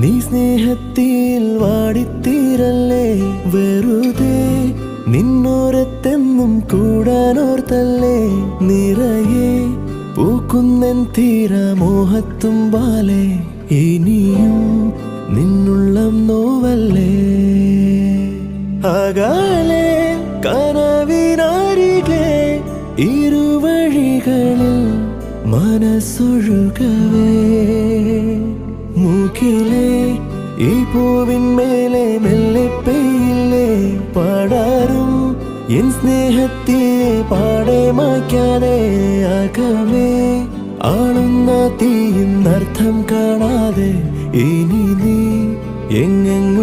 നീ സ്നേഹത്തിൽ വാടിത്തീരല്ലേ, വെറുതെ നിന്നോരത്തെന്നും കൂടാനോർത്തല്ലേ. നിറയെ പൂക്കുന്നൻ തീരമോഹത്തുമ്പാലെ, ഇനിയും നിന്നുള്ളം നോവല്ലേ. അകലെ കനവിനരികെ ഇരുവഴികളിൽ മനസ്സൊഴുകവേ, മൂക്കിലെ ഈ പൂവിന്മേലെ മെല്ലെ പെയ്യില്ലേ പാടാറും എൻ സ്നേഹത്തെ പാടെ മായ്ക്കാതെ. അകമേ ആളുന്ന തീയും അർത്ഥം കാണാതെ, ഇനി നീ എങ്ങെങ്ങോ